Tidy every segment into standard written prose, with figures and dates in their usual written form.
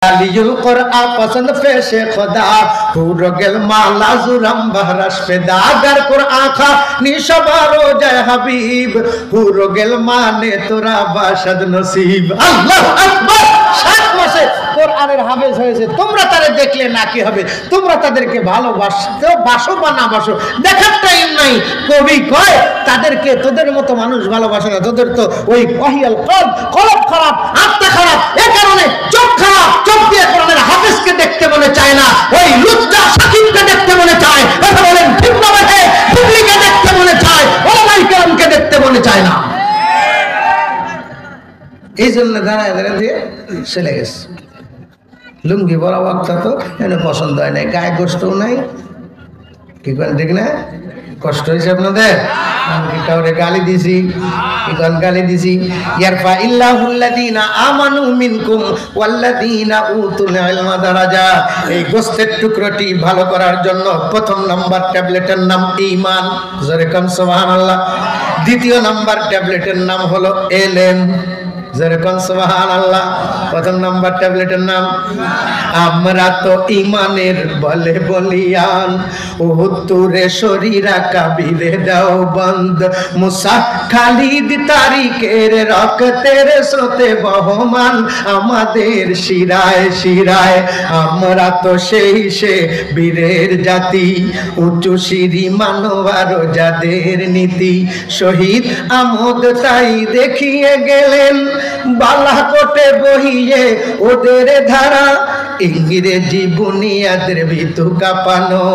अलीयुल कुरआ पसंद पेशे खुदा हुरगल माला जुरम बहरश पेदा अगर कुरआ खा निशबारो जय हबीब हुरगल माने तोरा बाशद नसीब। अल्लाहु আকবার। 7 মাসে কোরআনের হাফেজ হয়েছে, তোমরা তারে দেখলে না কি হবে? তোমরা তাদেরকে ভালোবাসো, বাসো বা না বাসো দেখার টাইম নাই। কবি কয় তাদেরকে তোদের মতো মানুষ ভালোবাসে না, তোদের তো ওই ওয়াহিয়াল কলব খারাপ, আত্মা খারাপ, এই কারণে চোখ খারাপ, চোখ দিয়ে কোরআনের হাফেজকে দেখতে মনে চায় না, ওই লুচ্চা সাকিবকে দেখতে মনে চায়। কথা বলেন ঠিক না? বেঠে টুকলিকে দেখতে মনে চায়, ওলামায়ে কেরামকে দেখতে মনে চায় না। এই জন্য দাঁড়ায় দাঁড়ায় দিয়ে চলে গেছে। লুঙ্গি বড় বক্তা তো এনে পছন্দ হয় না, গায়ে গোস্তও নাই। কি করেন ঠিক না? কষ্ট হয়েছে আপনাদের? আমি কি কাউরে গালি দিছি? কি কোন গালি দিছি? ইয়ারফা ইল্লাহুল্লাযীনা আমানু মিনকুম ওয়াল্লাযীনা উতুল ইলমা দারাজাত। এই গোস্তের টুকরোটি ভালো করার জন্য প্রথম নাম্বার ট্যাবলেটের নাম ঈমান, জোরে কোন সুবহানাল্লাহ। দ্বিতীয় নাম্বার ট্যাবলেটের নাম হলো ইলম, যেরকম সুবহানাল্লাহ। প্রথম নাম্বার ট্যাবলেটের নাম আমরা তো ইমানের বলে বলিয়ান, উহুতুরে শরীরা কাবিরে দাও বন্ধ, মুসা খালিদ তারিকের রক্তের স্রোতে বহমান আমাদের শিরায় শিরায়। আমরা তো সেই সে বীরের জাতি, উঁচু সিঁড়ি মানবার যাদের নীতি, শহীদ আমদ তাই দেখিয়ে গেলেন বালাকোটে বহিয়ে ওদের ধারা, ইংরেজি বুনিয়াদের ভিতু কাঁপানো,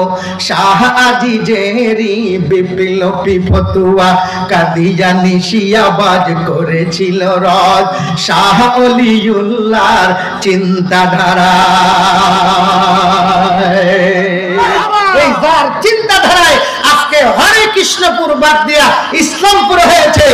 শাহ আজিজেরি বিপ্লবী ফতুয়া, কাদিয়ানী শিয়াবাজ করেছিল রদ, শাহ অলিউল্লাহর চিন্তাধারা। এই যার চিন্তাধারায় আজকে হরে কৃষ্ণপুর বাদ দিয়া ইসলামপুর হয়েছে।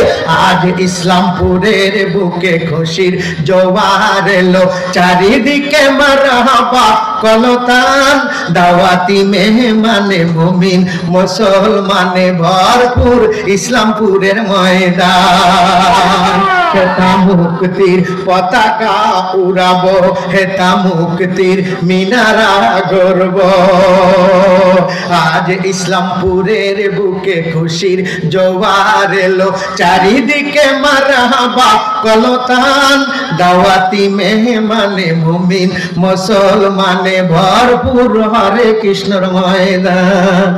আজ ইসলামপুরের বুকে খুশির জোয়ার এলো, চারিদিকে মারহাবা কলতান, দাওয়াতি মেহমানে মুমিন মুসলমানে ভরপুর ইসলামপুরের ময়দান। হেতা মুক্তির পতাকা উড়াবো, হেতা মুক্তির মিনারা গর্ব। আজ ইসলামপুরের বুকে খুশির জোয়ার এলো, চারিদিকে মারহাবা কলতান, দাওয়াতি মেহমানে মুমিন মুসলমানে ভরপুর হরে কৃষ্ণর ময়দান।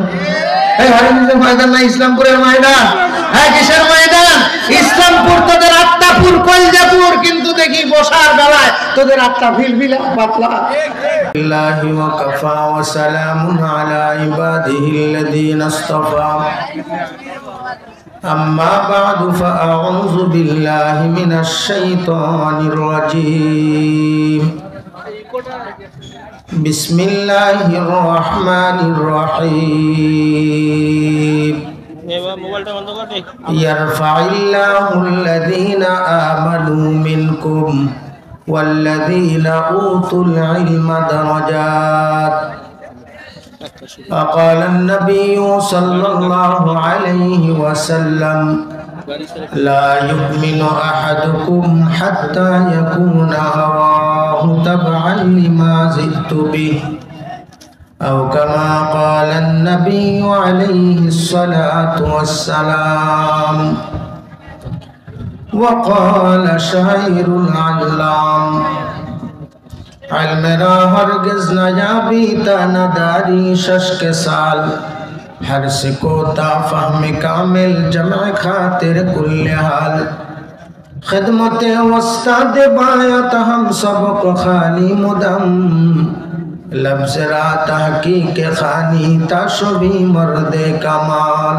এই হরে কৃষ্ণের ময়দান না ইসলামপুরের ময়দান? হ্যাঁ, কিসের ময়দান? ইসলামপুর। তোদের আত্মাপুর কলজাপুর, কিন্তু দেখি বসার বেলায় তোদের আত্মা ভিলভিলা পাতলা। আল্লাহি ওয়া কাফা ওয়া সালামুন আলা ইবাদিহিল্লাযীনা ইসতাফা। আম্মা বা'দু ফাআউযু বিল্লাহি মিনাশ শাইতানির রাজীম। বিসমিল্লাহির রহমানির রহিম। ইয়ারফা'িল্লাহুল্লাযীনা আমানু মিনকুম ওয়াল্লাযীনা উতুল ইলমা দারাজাত। فقال النبي صلى الله عليه وسلم لا يؤمن أحدكم حتى يكون هواه تبعا لما جئت به أو كما قال النبي عليه الصلاة والسلام। وقال شاعر العلام علمرا हरगिज़ न याबी तानादारी शश्क साल, हर सिकोता फहम कामिल जमा खातिर कुल्ले हाल, खिदमत उस्ताद बायत हम सबक खाली मुदम, लफ्ज़ रा तहकीक खानी ताशबी मर्दे कमाल,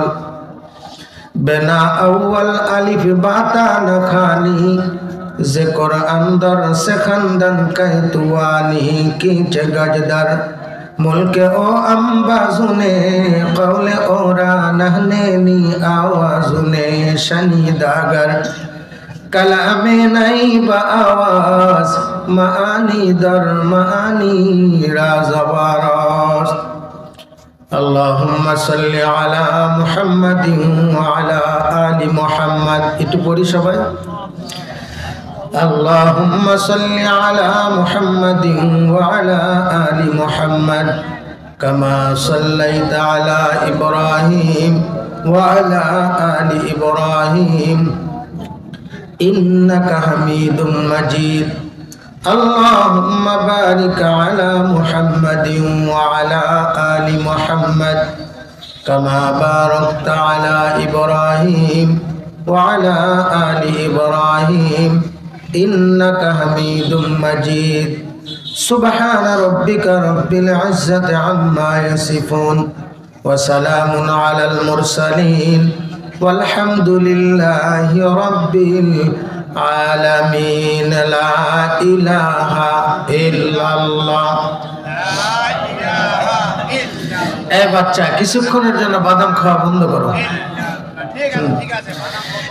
बिना अव्वल अलिफ बाता न खानी, ज़िक्र अंदर से खंदन कहतुआनी कीच गजदर, मुल्क ओ अंबाजुने कौले ओरा नहने नी आवाजुने शनीदागर, कलामे नई बावाज मानी दर मानी राज़वारास। अल्लाहुम्मा सल्लि अला मुहम्मदिन व अला आलि मुहम्मद। একটু পড়ি সবাই। اللهم صل على محمد وعلى آل محمد كما صليت على إبراهيم وعلى آل إبراهيم إنك حميد مجيد اللهم بارك على محمد وعلى آل محمد كما باركت على إبراهيم وعلى آل إبراهيم إنك حميد مجيد سبحان ربك رب العزة عما يصفون وسلام على المرسلين والحمد لله رب العالمين لا إله إلا الله এ বাচ্চা কিছুক্ষণের জন্য বাদাম খাওয়া বন্ধ করো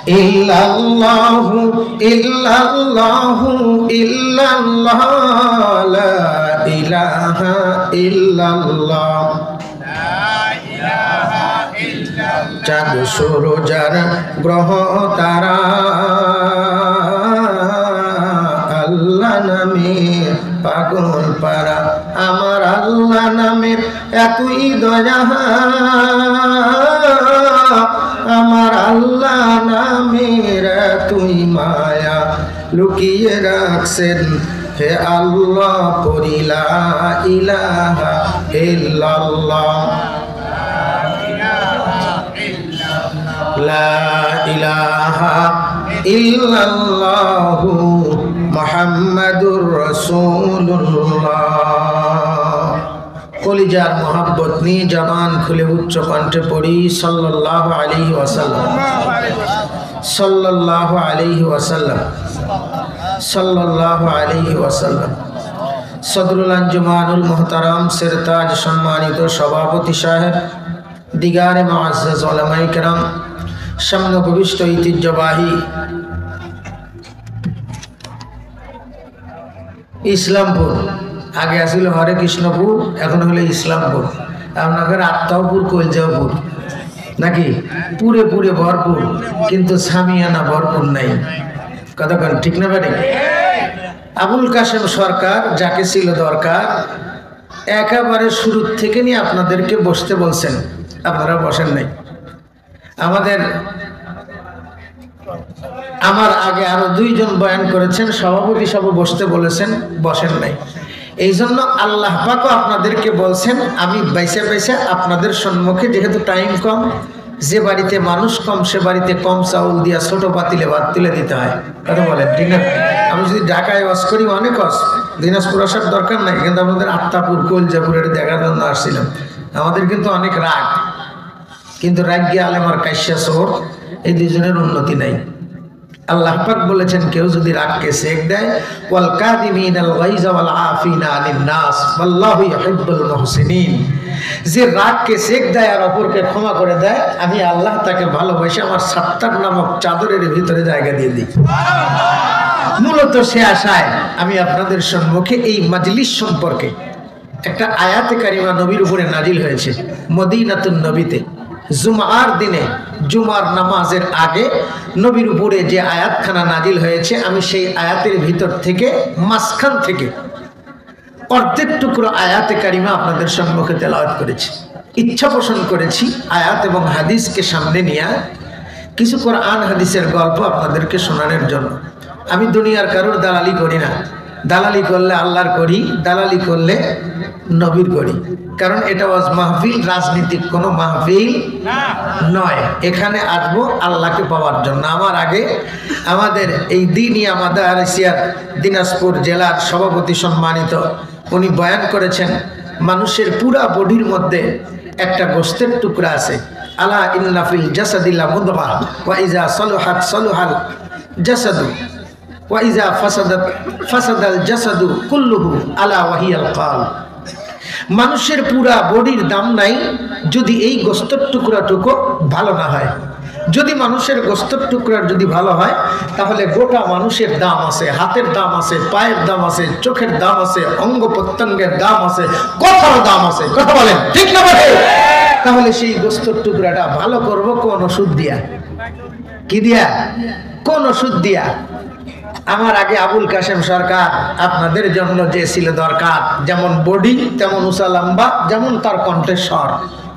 ইল্লাল্লাহু ইল্লাল্লাহু ইল্লাল্লাহ লা ইলাহা ইল্লাল্লাহ চাঁদ সূরজ গ্রহ তারা আল্লাহ নামে পাগল পারা আমার আল্লাহ নামের এতই দয়া আমার আল্লাহ নামের এতই মায়া লুকিয়ে রাখছেন হে আল্লাহ পড়ি লা ইলাহা ইল্লাল্লাহ লা ইলাহা ইল্লাল্লাহু মুহাম্মাদুর রাসূলুল্লাহ কলিজার মোহাব্বত নিয়ে জবান খুলে উচ্চ কণ্ঠে পড়ি সাল্লাল্লাহু আলাইহি ওয়াসাল্লাম সাল্লাল্লাহু আলাইহি ওয়াসাল্লাম সাল্লাল্লাহু আলাইহি ওয়াসাল্লাম সদরুল আঞ্জুমানুল মুহতারাম সিরতাজ সম্মানিত সভাপতি সাহেব দিগারে মুআজ্জাজ উলামায়ে কেরাম সামনে ভবিষ্ঠ ঐতিহ্যবাহী ইসলামপুর আগে আসিল হরে কৃষ্ণপুর এখন হলো ইসলামপুর আপনাদের আত্মাপুর কলজাপুর নাকি পুরে পুরে ভরপুর কিন্তু সামিয়ানা ভরপুর নাই কথা বলেন ঠিক না ভাই আবুল কাশেম সরকার যাকে ছিল দরকার একেবারে শুরু থেকে নিয়ে আপনাদেরকে বসতে বলছেন আপনারা বসেন নাই আমার আগে আরো দুইজন বয়ান করেছেন সভাপতি সব বসতে বলেছেন বসেন নাই এই জন্য আল্লাহ পাকও আপনাদেরকে বলছেন আমি বাইসে বাইসে আপনাদের সম্মুখে যেহেতু টাইম কম যে বাড়িতে মানুষ কম সে বাড়িতে কম চাউল দিয়া ছোট পাতিলে ভাত তুলে দিতে হয় কথা বলেন ঠিক না আমি যদি ঢাকায় ওয়াজ করি অনেক ওয়াজ দিনাজপুর আসার দরকার নাই কিন্তু আমাদের আত্মাপুর কলজাপুরের দেখার জন্য আসছিলাম আমাদের কিন্তু অনেক রাগ কিন্তু রাগ্যে আলেম আর কাশ্যা শহর এই দুজনের উন্নতি নাই আল্লাহ পাক বলেছেন কেউ যদি রাগকে সেক দেয় ওয়াল কাযিমিনাল গায়যা ওয়াল আফিনা আনিন নাস আল্লাহু ইউহিব্বুল মুহসিনিন যে রাগকে সেক দেয় আর অপরকে ক্ষমা করে দেয় আমি আল্লাহ তাকে ভালোবাসি আমার সাত্তার নামক চাদরের ভিতরে জায়গা দিয়ে দিই মূলত সে আশায় আমি আপনাদের সম্মুখে এই মাজলিস সম্পর্কে একটা আয়াতে কারিমা নবীর উপরে নাজিল হয়েছে মদিনাতুন নবীতে জুমার দিনে জুমার নামাজের আগে নবীর উপরে যে আয়াতখানা নাজিল হয়েছে আমি সেই আয়াতের ভিতর থেকে মাঝখান থেকে অর্ধেক টুকরো আয়াতে কারিমা আপনাদের সম্মুখে তেলাওয়াত করেছি ইচ্ছা পোষণ করেছি আয়াত এবং হাদিসকে সামনে নিয়ে কিছু কোরআন হাদিসের গল্প আপনাদেরকে শোনানোর জন্য আমি দুনিয়ার কারোর দালালি করি না দালালি করলে আল্লাহর করি দালালি করলে নবীর করি কারণ এটা ওয়াজ মাহফিল রাজনীতিক কোনো মাহফিল নয় এখানে আসবো আল্লাহকে পাওয়ার জন্য আমার আগে আমাদের এই দিনিয়া মাদারিসিয়ার দিনাজপুর জেলার সভাপতি সম্মানিত উনি বয়ান করেছেন মানুষের পুরা বডির মধ্যে একটা গোশতের টুকরা আছে আলা ইন্না ফিল জাসাদিল্লা মুদগা ওয়া ইজা সালুহাত সালুহাল জাসাদু ওয়া ইজা ফাসাদাত ফাসাদাল জাসাদু কুল্লুহু আলা ওয়াহিয়াল কাল মানুষের পুরা বডির দাম নাই যদি এই গোশতের টুকরাটুকু ভালো না হয় যদি মানুষের গোশতের টুকরা যদি ভালো হয় তাহলে গোটা মানুষের দাম আছে হাতের দাম আছে পায়ের দাম আছে চোখের দাম আছে অঙ্গ প্রত্যঙ্গের দাম আছে কথার দাম আছে কথা বলেন ঠিক না বলে তাহলে সেই গোশতের টুকরাটা ভালো করব কোন ওষুধ দিয়া কি দিয়া কোন ওষুধ দিয়া আমার আগে আবুল কাশেম সরকার আপনাদের জন্য যে ছিল দরকার, যেমন বডি তেমন উঁচা লম্বা, যেমন তার কণ্ঠস্বর,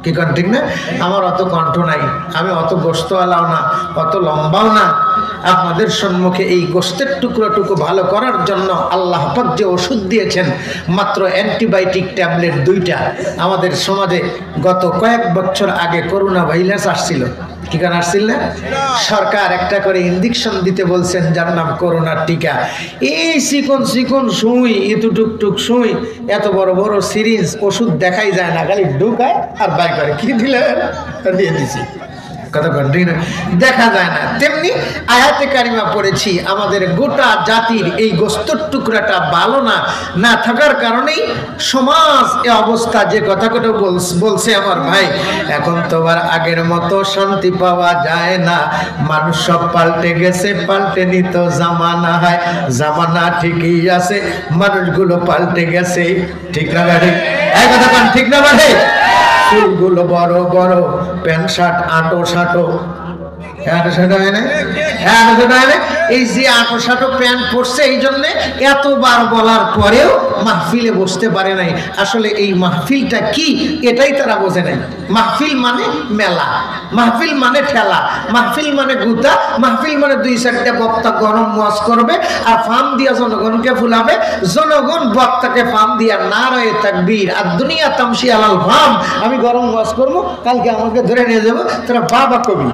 কি কন ঠিক না? আমার অত কণ্ঠ নাই, আমি অত গোস্তওয়ালাও না, অত লম্বাও না। আপনাদের সম্মুখে এই গোস্তের টুকরো ভালো করার জন্য আল্লাহ পাক যে ওষুধ দিয়েছেন, মাত্র অ্যান্টিবায়োটিক ট্যাবলেট 2টা। আমাদের সমাজে গত কয়েক বছর আগে করোনা ভাইরাস আসছিল, কি কারণ আসছিল না? সরকার একটা করে ইঞ্জেকশন দিতে বলছেন, যার নাম করোনার টিকা। এই চিকন সুই, এতটুক সুই, এত বড় বড় সিরিঞ্জ, ওষুধ দেখাই যায় না, খালি ঢুকায় আর বাই করে কি দিলেন দিয়ে দিছি, কথা কন্টিনিউ দেখা যায় না। তেমনি আয়াতে কারিমা পড়েছি, আমাদের গোটা জাতির এই গোস্তের টুকরাটা ভালো না থাকার কারণেই সমাজ এ অবস্থা। যে কথাটা বলছে আমার ভাই, এখন তো আর আগের মতো শান্তি পাওয়া যায় না, মানুষ সব পাল্টে গেছে, পাল্টে নিত জামানা। হয় জামানা ঠিকই আছে, মানুষগুলো পাল্টে গেছে, ঠিক না ভাই? এই কথা কোন ঠিক না ভাই? চুলগুলো বড় বড়, প্যান্ট শার্ট আঁটো সাঁটো, এই যে আঁটো সাঁটো প্যান্ট পরছে, এই জন্যে এতবার বলার পরেও মাহফিলে বসতে পারে নাই। আসলে এই মাহফিলটা কি এটাই তারা বোঝে নাই। মাহফিল মানে মেলা, মাহফিল মানে ঠেলা, মাহফিল মানে গুতা, মাহফিল মানে 2-4টা বক্তা গরম ওয়াজ করবে আর ফার্ম দিয়া জনগণকে ফুলাবে, জনগণ বক্তাকে ফার্ম দিয়া নারায়ে তাকবীর আর দুনিয়া তামশি আলাল ফার্ম। আমি গরম ওয়াজ করবো, কালকে আমাকে ধরে নিয়ে যাবো, তোরা বাবা কবি,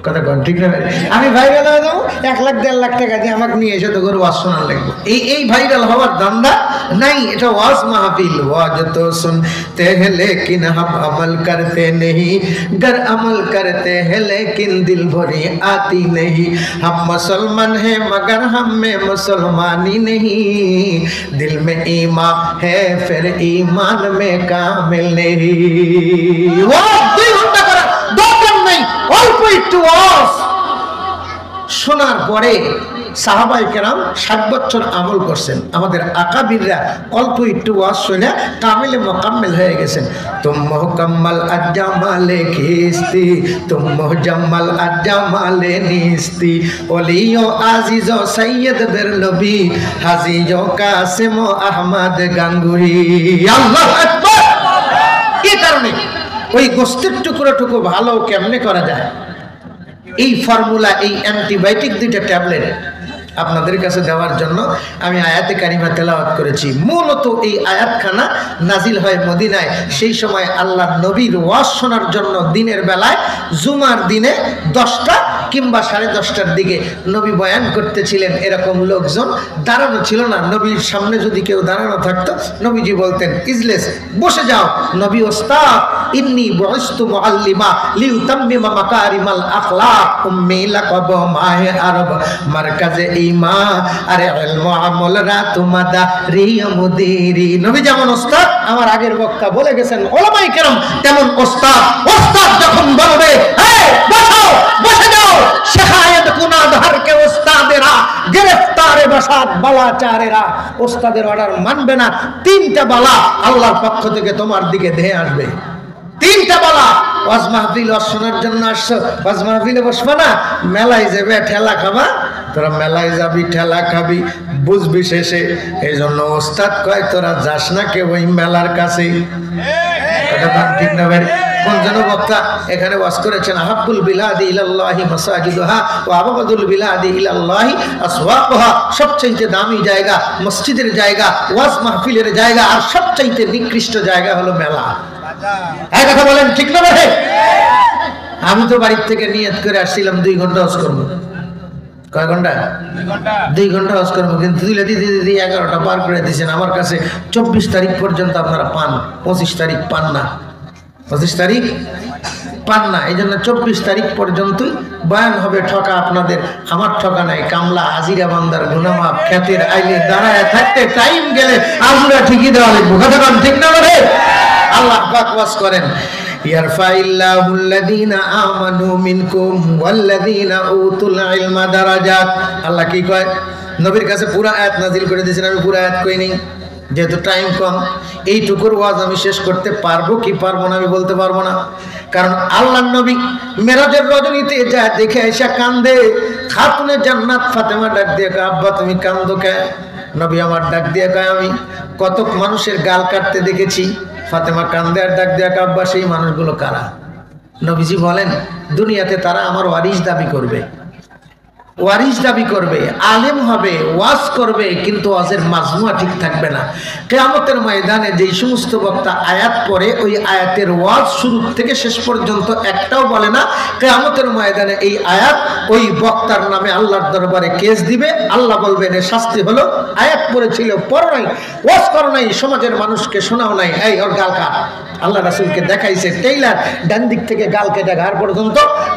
কথা কন ঠিক না? আমি ভাইরাল হয়ে যাবো, 1 লাখ 1.5 লাখ টাকা দিয়ে আমাকে নিয়ে এসে তো করে ওয়াজ শোনার লাগবে। এই ভাইরাল হওয়ার ধান্দা নাই, এটা ওয়াজ মাহফিল। ওয়াজ তো सुनते हैं लेकिन हम अमल करते नहीं, गर अमल करते हैं लेकिन दिल भरी आती नहीं, हम मुसलमान हैं मगर हम में मुसलमानी नहीं, दिल में ईमान है फिर ईमान में कामिल नहीं। वाह 2 ঘন্টা করা দরকার নাই, অল্প একটু ওয়াজ শোনার পরে সাহাবায়ে কেরাম 60 বছর আমল করছেন। আমাদের আকাবিররা অল্প একটু ওয়াজ শুনে কামিলে মুকাম্মিল হয়ে গেছেন। তুম মুকাম্মাল আজ্জামালে খিস্তি, তুম মুজাম্মাল আজ্জামালে নিস্তি, ওলিও আজিজ সৈয়দ বেরলবি, হাজিজো কাসিম আহমদ গাঙ্গুহি। আল্লাহু আকবার। এই কারণে ওই গোস্তের টুকরো ভালো কেমনে করা যায়, এই ফর্মুলা, এই অ্যান্টিবায়োটিক 2টা ট্যাবলেট আপনাদের কাছে দেওয়ার জন্য আমি আয়াতে কারিমা তেলাওয়াত করেছি। মূলত এই আয়াতখানা নাজিল হয় মদিনায়। সেই সময় আল্লাহর নবীর ওয়াজ শোনার জন্য দিনের বেলায় জুমার দিনে 10টা কিংবা 10:30টার দিকে নবী বয়ান করতেছিলেন। এরকম লোকজন দাঁড়ানো ছিল না। নবীর সামনে যদি কেউ দাঁড়ানো থাকতো, নবীজি বলতেন ইজলেস, বসে যাও। নবী ওস্তাদ, ইন্নী বুইসতু মুআল্লিমা লিউতাম্মিমা মাকারিমাল আখলাক, উম্মি লাকাব মাহে আরব মারকাজে ইমা, আরে ইলমু আমল রাতু মাদারি মুদিরি। নবী যেমন ওস্তাদ, আমার আগের বক্তা বলে গেছেন, উলামায়ে কেরাম তেমন ওস্তাদ। ওস্তাদ যখন বলবে এই বসো, বসে যাও, শেখায়েত গুনাহগার কে ওস্তাদেরা গ্রেফতারে বাসাত বালাচারেরা। ওস্তাদের অর্ডার মানবে না, 3টা বালা আল্লাহর পক্ষ থেকে তোমার দিকে ধেয়ে আসবে। 3টা বালা। ওয়াজ মাহফিল ওয়াজ শোনার জন্য আসছো, ওয়াজ মাহফিলে বসবা না, মেলায় যাবে ঠেলা খাবা। তোরা মেলায় যাবি, ঠেলা খাবি, বুঝবি শেষে। এই জন্য ওস্তাদ কয় তোরা যাস না কেউ ওই মেলার কাছে। ঠিক না ভাই? কোন যেন বক্তা এখানে ওয়াজ করেছেন, আহাব্বুল বিলাদি ইলাল্লাহি মাসাজিদুহা ওয়া আবগাদুল বিলাদি ইলাল্লাহি আসওয়াকুহা। সবচেয়ে দামি জায়গা মসজিদের জায়গা, ওয়াজ মাহফিলের জায়গা, আর সবচেয়ে নিকৃষ্ট জায়গা হলো মেলা। এই কথা বলেন ঠিক না ভাই? আমি তো বাড়ি থেকে নিয়ত করে আসছিলাম 2 ঘন্টা ওয়াজ করব। কয় ঘন্টা? 2 ঘন্টা ওয়াজ করবো, কিন্তু দিদি 11টা পার করে দিয়েছেন। আমার কাছে 24 তারিখ পর্যন্ত আপনারা পান, 25 তারিখ পান না, 25 তারিখ পান না। এই জন্য 24 তারিখ পর্যন্তই বয়ান হবে। ঠকা আপনাদের, আমার ঠকা নাই। কামলা হাজিরা বান্দার গুনামাপ খ্যাতের আইলে দাঁড়ায় থাকতে টাইম গেলে আজরা ঠিকই দেওয়া লাগবে। কথা বলেন ঠিক না রে? আল্লাহ পাক ওয়াজ করেন, ইয়ারফাইল্লাহু আল্লাযীনা আমানু মিনকুম ওয়াল্লাযীনা উতুল ইলমা দারাজাত। আল্লাহ কি কয়? নবীর কাছে পুরো আয়াত নাজিল করে দিয়েছেন। আমি পুরো আয়াত কই নাই, যেহেতু টাইম কম। এইটুকুর ওয়াজ আমি শেষ করতে পারবো কি পারবো না আমি বলতে পারবো না, কারণ আল্লাহর নবী মেরাজের রজনীতে যা দেখে এসে কান্দে। খাতুনে জান্নাত ফাতেমা ডাক দিয়ে কয়, আব্বা তুমি কান্দো কেন? নবী আমার ডাক দিয়ে কয়, আমি কত মানুষের গাল কাটতে দেখেছি। ফাতেমা কান্দে আর ডাক দিয়ে কয়, আব্বা সেই মানুষগুলো কারা? নবীজি বলেন, দুনিয়াতে তারা আমার ওয়ারিস দাবি করবে, ওয়ারিস দাবি করবে, আলেম হবে, ওয়াজ করবে, কিন্তু ওয়াজের মাজমুয়া ঠিক থাকবে না। কিয়ামতের ময়দানে যেই সমস্ত বক্তা আয়াত পড়ে ওই আয়াতের ওয়াজ শুরু থেকে শেষ পর্যন্ত একটাও বলে না, কিয়ামতের ময়দানে এই আয়াত ওই বক্তার নামে আল্লাহর দরবারে কেস দিবে। আল্লাহ বলবেন এর শাস্তি হলো আয়াত পড়েছিল, পড়ো নাই, ওয়াজ করো নাই, সমাজের মানুষকে শোনাও নাই, এই ওর গাল কাট। আল্লাহ রাসূলকে দেখাইছে টেইলার, ডান দিক থেকে গাল কেটে ঘাড় পর্যন্ত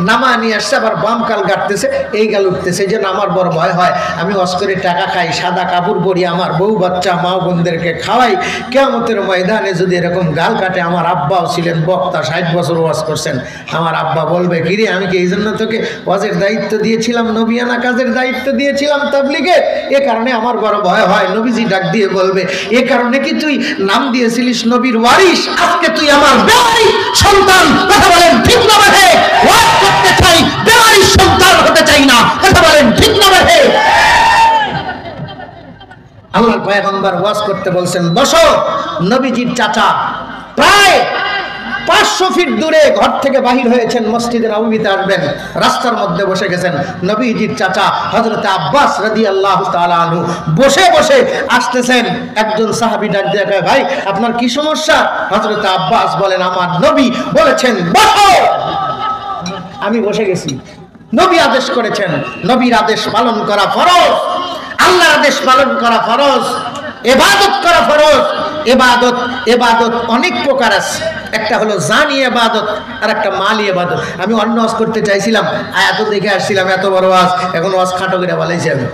নামা নিয়ে আসছে, আবার বাম গাল কাটতেছে, এই গাল উঠতেছে। যেন আমার বড় ভয় হয়, আমি ওয়াজ করে টাকা খাই, সাদা কাপড় পরি, আমার বউ বাচ্চা মা বোনদেরকে খাওয়াই, কিয়ামতের ময়দানে যদি এরকম গাল কাটে, আমার আব্বাও ছিলেন বক্তা, 60 বছর ওয়াজ করছেন, আমার আব্বা বলবে, কিরে আমি কি এই জন্য তোকে ওয়াজের দায়িত্ব দিয়েছিলাম, নবিয়ানা কাজের দায়িত্ব দিয়েছিলাম তাবলীগে? এ কারণে আমার বড় ভয় হয়। নবীজি ডাক দিয়ে বলবে, এ কারণে কি তুই নাম দিয়েছিলিস নবীর ওয়ারিস, আজকে তুই আমার বেয়ারি সন্তান। কথা বলেন ঠিক না বাহে? ওয়াজ করতে চাই, বেয়ারি সন্তান হতে চাই না। কথা বলেন ঠিক না বাহে? আল্লাহর পয়গম্বর ওয়াজ করতে বলছেন, বসো। নবীজির চাচা প্রায় 500 ফিট দূরে ঘর থেকে বাহির হয়েছেন, মসজিদে নববীতে আসবেন, রাস্তার মধ্যে বসে গেছেন। নবীজির চাচা হযরত আব্বাস রাদিয়াল্লাহু তাআলা আনহু বসে বসে আসতেছেন। একজন সাহাবী ডাক দিয়ে কয়, ভাই আপনার কি সমস্যা? হযরত আব্বাস বলেন, আমার নবী বলেছেন বসো, আমি বসে গেছি। নবী আদেশ করেছেন, নবীর আদেশ পালন করা ফরজ, আল্লাহর আদেশ পালন করা ফরজ, ইবাদত করা ফরজ। ইবাদত ইবাদত অনেক প্রকার আছে, একটা হলো জানি ইবাদত আর একটা মালি ইবাদত। আমি অন্য ওয়াজ করতে চাইছিলাম, আয়াত দেখে আসছিলাম, এত বড় ওয়াজ, এখন ওয়াজ খাটো করে বলাইছি আমি।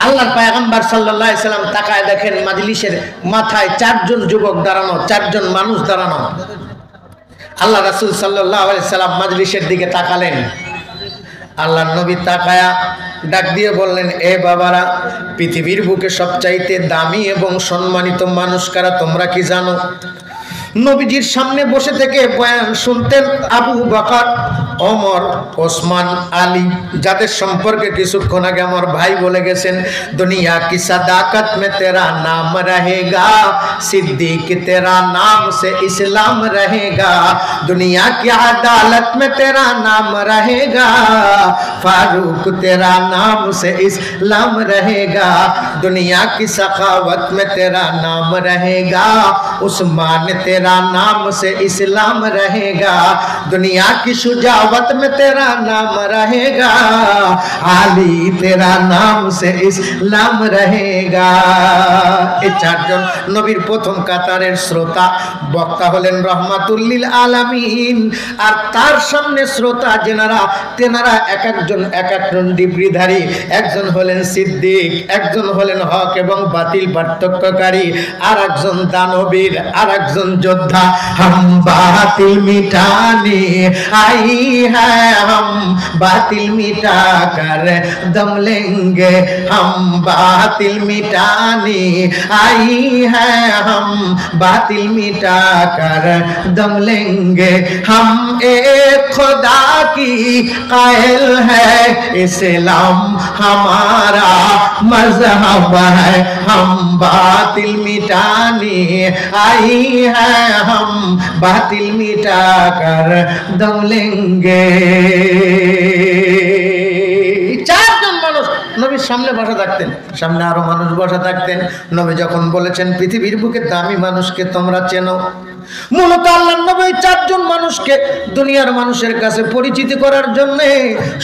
আল্লাহর পয়গম্বর সাল্লাল্লাহু আলাইহি সাল্লাম তাকায় দেখেন মাজলিসের মাথায় 4 জন যুবক দাঁড়ানো, 4 জন মানুষ দাঁড়ানো। আল্লাহ রাসূল সাল্লাল্লাহু আলাইহি সাল্লাম মাজলিসের দিকে তাকালেন। আল্লাহর নবী তাকায়া ডাক দিয়ে বললেন, এ বাবারা, পৃথিবীর বুকে সবচাইতে দামি এবং সম্মানিত মানুষ কারা তোমরা কি জানো? নবীজির সামনে বসে থেকে বয়ান শুনতেন আবু বকর, ওমর, ওসমান, আলী, যাদের সম্পর্কে কিছুক্ষণ আগে আমার ভাই বলে গেছেন, দুনিয়া কি সাদাকত মে তেরা নাম রহেগা, সিদ্দিক তেরা নাম সে ইসলাম রহেগা, দুনিয়া কি আদালত মে তেরা নাম রহেগা, ফারুক তেরা নাম সে ইসলাম রহেগা, দুনিয়া কি सखावत में तेरा नाम रहेगा, उस्मान तेरा नाम से इस्लाम रहेगा, दुनिया की शुजावत में तेरा नाम रहेगा, आली तेरा नाम से इस्लाम रहेगा। এই 4 জন নবীর প্রথম কাতারের শ্রোতা বক্তা হলেন রহমাতুল লিল আলামিন, আর তার সামনে শ্রোতা যেনারা তেনারা এক একজন ডিগ্রিধারী, একজন হলেন সিদ্দিক, একজন হলেন হক এবং বাতিল পার্থক্যকারী, আর একজন দানবীর, আর একজন যোদ্ধা। হাম বাতিল মিটানে আই হ্যায়, হাম বাতিল মিটা কর দম লেঙ্গে, হাম বাতিল মিটানে আই হ্যায়, হাম বাতিল মিটা কর দম লেঙ্গে, হাম এক खुदा की कायल है, इस्लाम हमारा मजहब है, हम बातिल मिटाने आई है, हम बातिल मिटा कर दम लेंगे। 4 জন মানুষ নবীর সামনে বসা থাকতেন, সামনে আরো মানুষ বসা থাকতেন। নবী যখন বলেছেন পৃথিবীর বুকে দামি মানুষকে তোমরা চেনো, মূলত আল্লাহর নবী 4 জন মানুষকে দুনিয়ার মানুষের কাছে পরিচিত করার জন্য,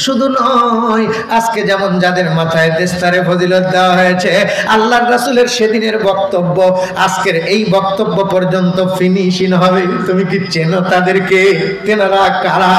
শুধু নয় আজকে যেমন যাদের মাথায় দেশতারে ফজিলত দেওয়া হয়েছে, আল্লাহর রাসূলের সেদিনের বক্তব্য আজকের এই বক্তব্য পর্যন্ত ফিনিশিং হবে। তুমি কি চেনো তাদেরকে? তেনারা কারা?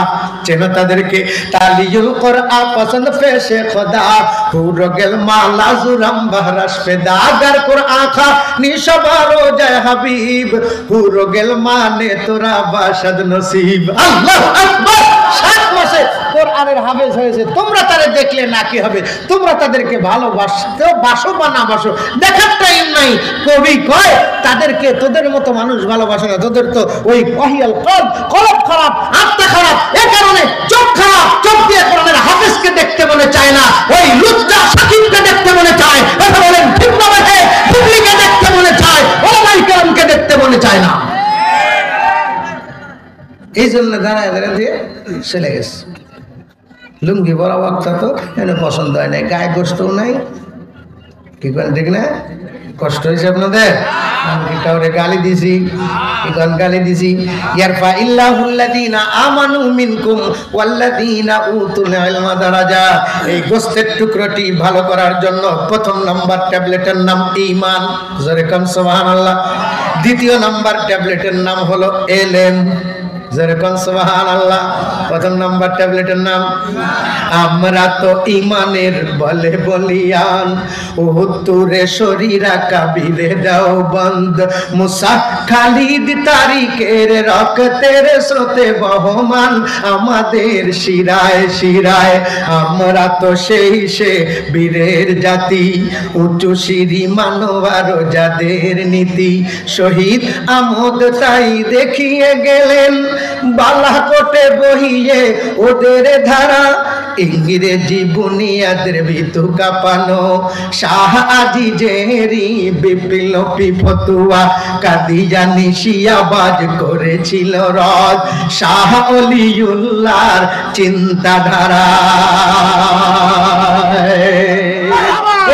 চেনো তাদেরকে? তালিউল কোরআন পছন্দ পেশে খোদা, হুরগেল মালা জুরাম বহরাশ পেদা, আগার কোরআন খা নিশবারো জয় হাবিব, হুরগেল মানে তোরা বাসাদ নসিব। আল্লাহু আকবার। 7 মাসে কোরআনের হাফেজ হয়েছে, তোমরা তাদের দেখলে না কি হবে? তোমরা তাদেরকে ভালোবাসতে বাসো বা না বাসো দেখার টাইম নাই। কবি কয় তাদেরকে তোদের মতো মানুষ ভালোবাসে না, তোদের তো ওই ওয়াহিয়াল কলব খারাপ, আত্মা খারাপ, এই কারণে চোখ খারাপ, চোখ দিয়ে কোরআনের হাফেজকে দেখতে মনে চায় না, ওই লুচ্চা সাকিবকে দেখতে মনে চায়। কথা বলেন ঠিক না বেঠিক? বুবলিকে দেখতে মনে চায়, ওলামায়ে কেরামকে দেখতে মনে চায় না। এই জন্য দাঁড়ায় দাঁড়ায় দিয়ে চলে গেছে। লুঙ্গি বড় বক্তা তো এনে পছন্দ হয় নাই, গায়ে গোস্তও নাই। কি করেন ঠিক না? কষ্ট হয়েছে আপনাদের? আমি কি কাউরে গালি দিছি? কি কোন গালি দিছি? ইয়ারফা ইল্লাহুল্লাযীনা আমানু মিনকুম ওয়াল্লাযীনা উতুল ইলমা দারাজা। এই গোস্তের টুকরোটি ভালো করার জন্য প্রথম নাম্বার ট্যাবলেটের নাম ঈমান, জোরে কোন সুবহানাল্লাহ। দ্বিতীয় নাম্বার ট্যাবলেটের নাম হলো ইলম, যেরকম সুবহানাল্লাহ। প্রথম নাম্বার ট্যাবলেটের নাম। আমরা তো ইমানের বলে বলিয়ান, উহুতুরে শরীরা কাবিরে দাও বন্ধ, মুসা খালিদ তারিকের রক্তের স্রোতে বহমান আমাদের শিরায় শিরায়। আমরা তো সেই সে বীরের জাতি, উঁচু সিঁড়ি মানবার যাদের নীতি, শহীদ আমদ তাই দেখিয়ে গেলেন বালাকোটে বহিয়ে ওদের ধারা, ইংরেজি বুনিয়াদের ভিতু কাঁপানো, শাহ আজিজেরি বিপ্লবী ফতুয়া, কাদিয়ানি শিয়াবাজ করেছিল রদ, শাহ অলিউল্লাহর চিন্তাধারা।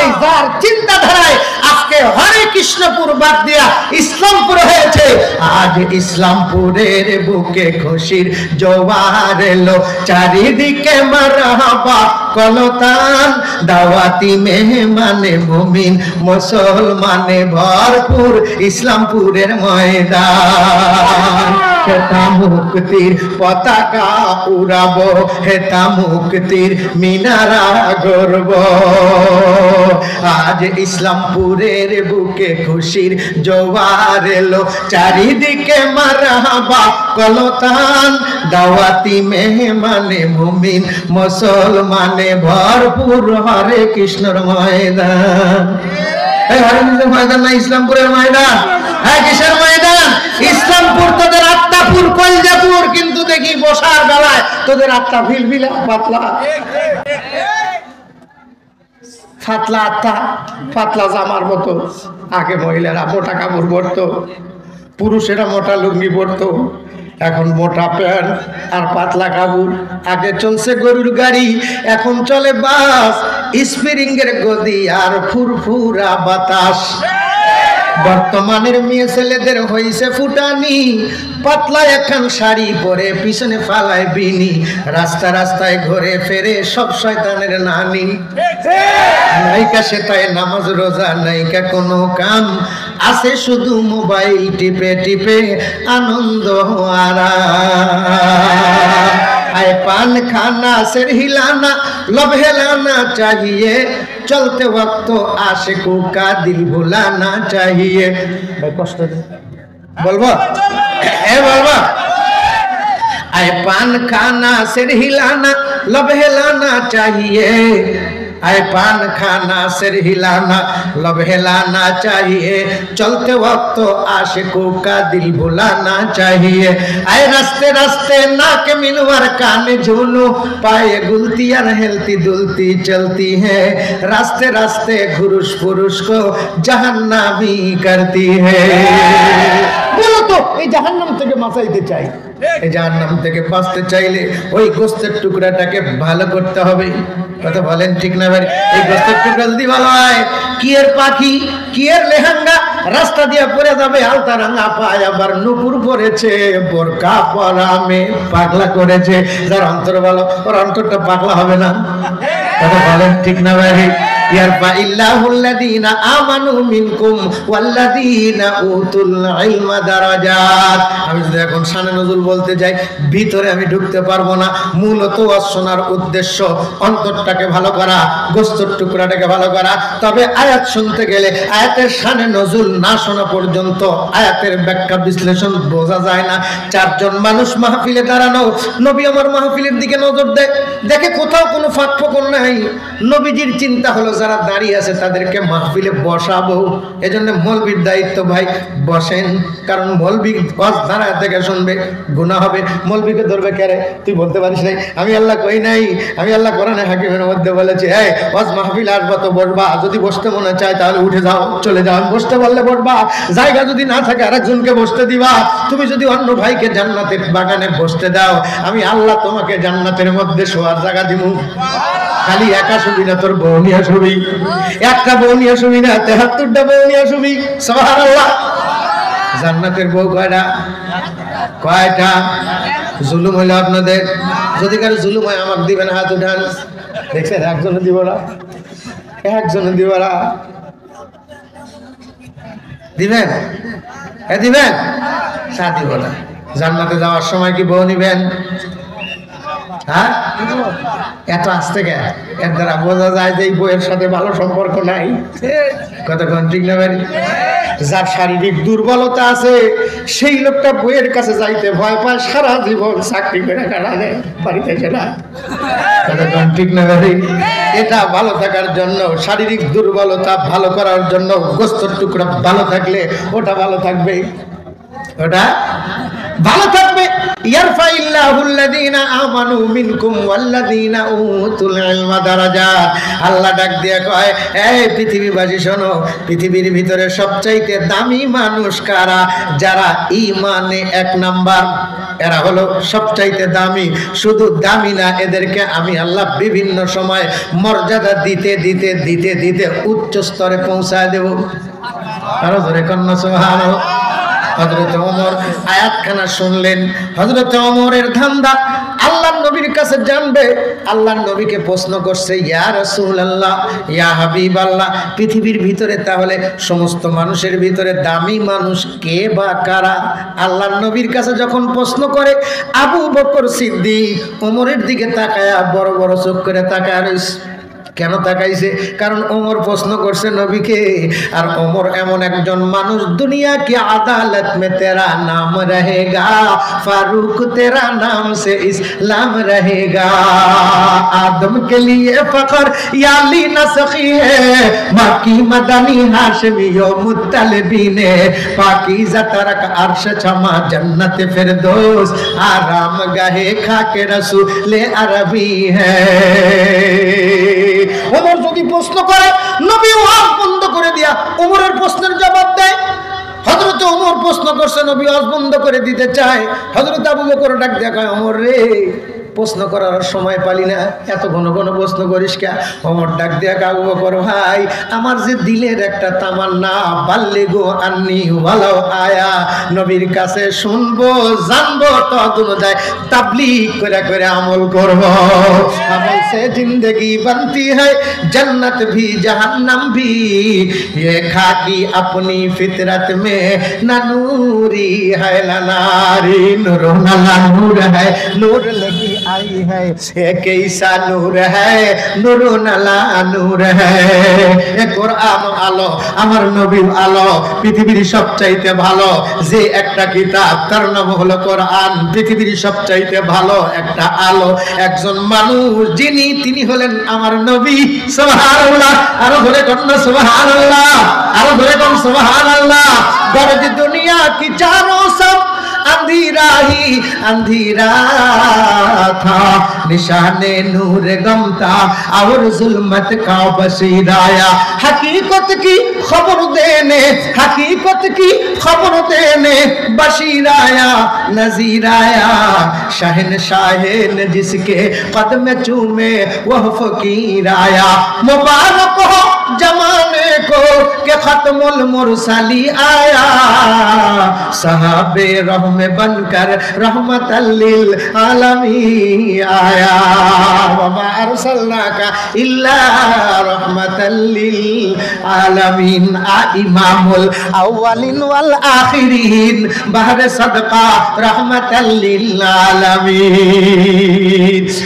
এই যার চিন্তাধারায় আজকে হরে কৃষ্ণপুর বাদ দিয়া ইসলামপুর হয়েছে। আজ ইসলামপুরের বুকে খুশির জোয়ার এলো, চারিদিকে মারহাবা কলতান, দাওয়াতি মেহমানে মুমিন মুসলমানে ভরপুর ইসলামপুরের ময়দান। হেতা মুক্তির পতাকা উড়াবো, হেতা মুক্তির মিনারা গর্ব। আজ ইসলামপুরের বুকে খুশির জোয়ার এলো, চারিদিকে মারহাবা কলতান, দাওয়াতি মেহমানে মুমিন মুসলমানে ভরপুর হরে কৃষ্ণর ময়দান। এই হরে কৃষ্ণের ময়দান না ইসলামপুরের ময়দান? হ্যাঁ, কিসের ময়দান? ইসলামপুর। তোদের আত্মাপুর কলজাপুর, কিন্তু দেখি বসার বেলায় তোদের আত্মা ভিলভিলা পাতলা ফাতলা আত্মা, পাতলা জামার মতো। আগে মহিলারা মোটা কাপড় পরতো, পুরুষেরা মোটা লুঙ্গি পরতো, এখন মোটা প্যান্ট আর পাতলা কাপড়। আগে চলছে গরুর গাড়ি, এখন চলে বাস, স্প্রিংয়ের গদি আর ফুরফুরা বাতাস। বর্তমানের মেয়ে ছেলেদের হইছে ফুটানি, পাতলা এখন শাড়ি পরে পিছনে ফালায় বিনি, রাস্তা রাস্তায় ঘুরে ফেরে সব শয়তানের নানি। নাইকা সেটাই নামাজ রোজা, নাইকা কোনো কাম, আছে শুধু মোবাইল টিপে টিপে আনন্দ আরাম। आए पान खाना सिर हिलाना लब हिलाना चाहिए, चलते वक्त तो आशिकों का दिल भुलाना चाहिए। भाई कष्ट बोलबो बोलबो। आए पान खाना सिर हिलाना लब हिलाना चाहिए, आए पान खाना सिर हिलाना लब हिलाना चाहिए, चलते वक्त तो आशिकों का दिल भुलाना चाहिए। आए रास्ते रास्ते नाक मिनवर कान झूनो, पाए गुलतियां हेलती दुलती चलती है, रास्ते रास्ते घुरुश पुरुष को जहन्नामी करती है। बोलो तो ये जहन्नम থেকে বাঁচাইতে চাই, এই জাহান্নাম থেকে বাঁচতে চাইলে ওই গোস্তের টুকরাটাকে ভালো করতে হবে। কথা বলেন ঠিক না ভাই? এই গোস্তের টুকরা যদি ভালো হয়, কি এর পাখি কি এর লেহেঙ্গা রাস্তা দিয়ে পড়ে যাবে আলতা রাঙা পায়, আবার নুপুর পরেছে বোরকা পরা মেয়ে পাগলা করেছে। যার অন্তর ভালো ওর অন্তরটা পাগলা হবে না। কথা বলেন ঠিক না ভাই? ইয়ারফা ইল্লাহুল্লাযীনা আমানু মিনকুম ওয়াল্লাযীনা উতুল ইলমা দারাজাত। আমি যদি এখন শানে নজুল বলতে যাই, ভিতরে আমি ঢুকতে পারবো না। মূলত শোনার উদ্দেশ্য অন্তরটাকে ভালো করা, গোস্তের টুকরাটাকে ভালো করা। তবে আয়াত শুনতে গেলে আয়াতের শানে নজুল না শোনা পর্যন্ত আয়াতের ব্যাখ্যা বিশ্লেষণ বোঝা যায় না। চারজন মানুষ মাহফিলে দাঁড়ানো, নবী আমার মাহফিলের দিকে নজর দেয়, দেখে কোথাও কোনো ফাঁক ফোকর নাই। নবীজির চিন্তা হলো যারা দাঁড়িয়ে আছে তাদেরকে মাহফিলে বসাবো, এজন্য মৌলবীর দায়িত্ব ভাই বসেন, কারণ মৌলবী ওয়াজ দাঁড়ায় থেকে শুনবে, গুনাহ হবে। মৌলবীকে ধরবে কেরে? তুই বলতে পারিস নাই আমি আল্লাহ কই নাই, আমি আল্লাহ কোরআনে হাকিমের মধ্যে বলেছি এই ওয়াজ মাহফিল আসবা তো বসবা, যদি বসতে মনে চায় তাহলে উঠে যাও চলে যাও, বসতে বললে বসবা, জায়গা যদি না থাকে আরেকজনকে বসতে দিবা। তুমি যদি অন্য ভাইকে জান্নাতের বাগানে বসতে দাও, আমি আল্লাহ তোমাকে জান্নাতের মধ্যে শোয়ার জায়গা দিব। খালি একা শুবি না, তোর বউ নিয়ে শুবি, একটা বউ নিয়ে শুবি না, 73টা বউ নিয়ে শুবি। সুবহানাল্লাহ। জান্নাতের বউ কয়টা? কয়টা? জুলুম হইলো আপনাদের? যদি কারো জুলুম হয় আমাকে দিবেন, হাত উঠান। দেখছেন একজনে দিব না, একজনে দিব না, দিবেন? হ্যাঁ দিবেন, তা দিব না। জান্নাতে যাওয়ার সময় কি বউ নিবেন? হ্যাঁ, এত আসতে গে এর দ্বারা বোঝা যায় যে এই বইয়ের সাথে ভালো সম্পর্ক নাই। কতক্ষণ ঠিক না ভাই? যার শারীরিক দুর্বলতা আছে সেই লোকটা বইয়ের কাছে যাইতে ভয় পায়, সারা জীবন চাকরি করে কাটালে বাড়িতে না। কতক্ষণ ঠিক না ভাই? এটা ভালো থাকার জন্য, শারীরিক দুর্বলতা ভালো করার জন্য গোস্তর টুকরা ভালো থাকলে ওটা ভালো থাকবে, ওটা ভালো থাকবে। আল্লাহ ডাক দিয়ে কয়, এই পৃথিবীবাসী শোনো, পৃথিবীর ভিতরে সবচাইতে দামি মানুষ কারা? যারা ঈমানে 1 নাম্বার, এরা হলো সবচাইতে দামি। শুধু দামি না, এদেরকে আমি আল্লাহ বিভিন্ন সময় মর্যাদা দিতে দিতে দিতে দিতে উচ্চ স্তরে পৌঁছায় দেব। আরো ধরে কন্যা সুবহানাল্লাহ। হযরত ওমর আয়াতখানা শুনলেন। হযরত ওমরের ধান্দা আল্লাহর নবীর কাছে জানবে। আল্লাহর নবীকে প্রশ্ন করছে, ইয়া রাসূলুল্লাহ, ইয়া হাবিবাল্লাহ, পৃথিবীর ভিতরে তাহলে সমস্ত মানুষের ভিতরে দামি মানুষ কে বা কারা? আল্লাহর নবীর কাছে যখন প্রশ্ন করে, আবু বকর সিদ্দিক ওমরের দিকে তাকায়া বড় বড় চোখ করে তাকায় রইছে। কেন তাকাইছে? কারণ ওমর প্রশ্ন করছে নবীকে, আর ওমর এমন একজন মানুষ, দুনিয়া কি আদালত মে তেরা নাম রহেগা, ফারুক তেরা নাম সে ইসলাম রহেগা, আদম কে লিয়ে ফখর ইয়ালি নসখি হে, মাকি মদনী হাশমি ও মুত্তালিবি নে, পাकीज़ा तरक अर्श छमा जन्नत फिरदौस, आराम गाहे खाके रसूल अरबी है। ওমর যদি প্রশ্ন করে, নবী ওয়াজ বন্ধ করে দিয়া ওমরের প্রশ্নের জবাব দেয়। হযরত ওমর প্রশ্ন করছে, নবী ওয়াজ বন্ধ করে দিতে চায়। হযরত আবু বকর ডাক দিয়া কয়, ওমর রে, প্রশ্ন করার সময় পালি না, এত ঘন ঘন প্রশ্ন করিস কে? ওমর ডাক দিয়া কয়, আবু বকর ভাই, আমার যে দিলের একটা তামান্না, বাল্লিগু আন্নি ওয়ালাউ আয়া, নবীর কাছে শুনবো জানবো, তদ অনুযায়ী তাবলীগ করে করে আমল করব। আমল সে জিंदगी बनती है, जन्नत भी जहन्नम भी, ये खाकी अपनी फितरत में न नूरी है न नारी, नूर न नूर है, नूर लगी आई है, ये कैसा नूर है, नूर नला नूर है। এ কোরআন আলো, আমার নবী আলো, পৃথিবীর সবচাইতে ভালো যে একটা কিতাব তার নাম হলো কোরআন। পৃথিবীর সবচাইতে ভালো একটা আলো, একজন মানুষ যিনি, তিনি হলেন আমার নবী। সুবহানাল্লাহ। আরো ধরে কন্যা সুবহানাল্লাহ, আরো ধরে কন্যা সুবহানাল্লাহ। গরজ দুনিয়া কি চারোं सब अंधेरा ही अंधेरा था, निशाने नूर गम था और जुल्मत का बसीराया, हकीकत की खबर देने, हकीकत की खबर देने बशीराया, नजीराया, शहनशाहे ने जिसके कदम चूमे वह फकीर आया, मुबारक हो जमाने को के खत्मुल मुरसली आया, सहाबे रहमे बनकर रहमतल लिल आलमीन आया, वमा अरसलनाका इल्ला रहमतल लिल आलमीन। आ इमामुल अव्वलिन वल आखिरीन, बहरे सदका रहमतल लिल आलमीन।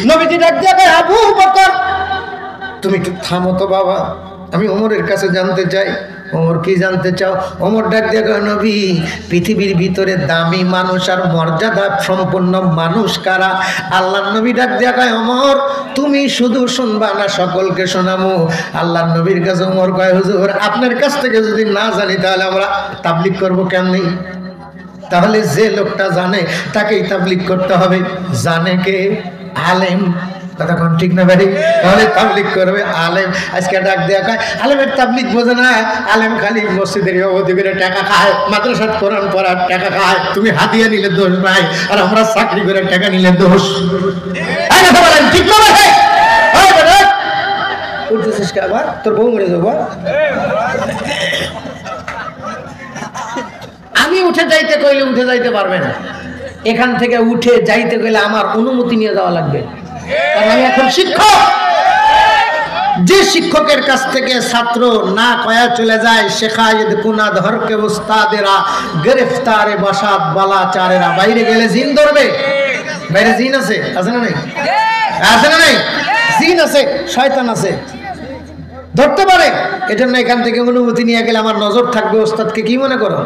नबीजी ডাক দিয়ে কয়, আবু বকর তুমি একটু থামো তো বাবা, আমি ওমরের কাছে জানতে চাই ওমর কি জানতে চাও? ওমর ডাক দিয়ে কয়, নবী পৃথিবীর ভিতরে দামি মানুষ আর মর্যাদা সম্পন্ন মানুষ কারা? আল্লাহর নবী ডাক দিয়ে কয়, ওমর তুমি শুধু শুনবা না, সকলকে শোনামু। আল্লাহর নবীর কাছে ওমর কয়, হুজুর আপনার কাছ থেকে যদি না জানি তাহলে আমরা তাবলীগ করব কেমনি? তাহলে যে লোকটা জানে তাকেই তাবলীগ করতে হবে। জানে কে? আলেম। কথা কোন ঠিক না ভাই? তাহলে তাবলীগ করবে আলেম। আজকে ডাক দেয়া কয় আলেমের তাবলীগ বোঝে না, আলেম খালি মসজিদের ইমামতি করে টাকা খায়, মাদ্রাসাত কোরআন পড়ার টাকা খায়। তুমি হাদিয়া নিলে দোষ নাই, আর আমরা চাকরি করে টাকা নিলে দোষ। ঠিক না ভাই? উঠতেছিস কে আবার? তোর বউ মরে যাবো। আমি উঠে যাইতে কইলে উঠে যাইতে পারবে না। এখান থেকে উঠে যাইতে কইলে আমার অনুমতি নিয়ে যাওয়া লাগবে, কারণ আমি এখন শিক্ষক। যে শিক্ষকের কাছ থেকে ছাত্র না কয়া চলে যায়, শেখায়েদ কুনা ধরকে উস্তাদেরা গ্রেফতারে বাসাত বালাচারেরা। বাইরে গেলে জিন ধরবে। বাইরে জিন আছে, আছে না নাই? আছে না নাই? জিন আছে, শয়তান আছে, ধরতে পারে। এজন্য এখান থেকে অনুমতি নিয়ে গেলে আমার নজর থাকবে। ওস্তাদকে কি মনে করো?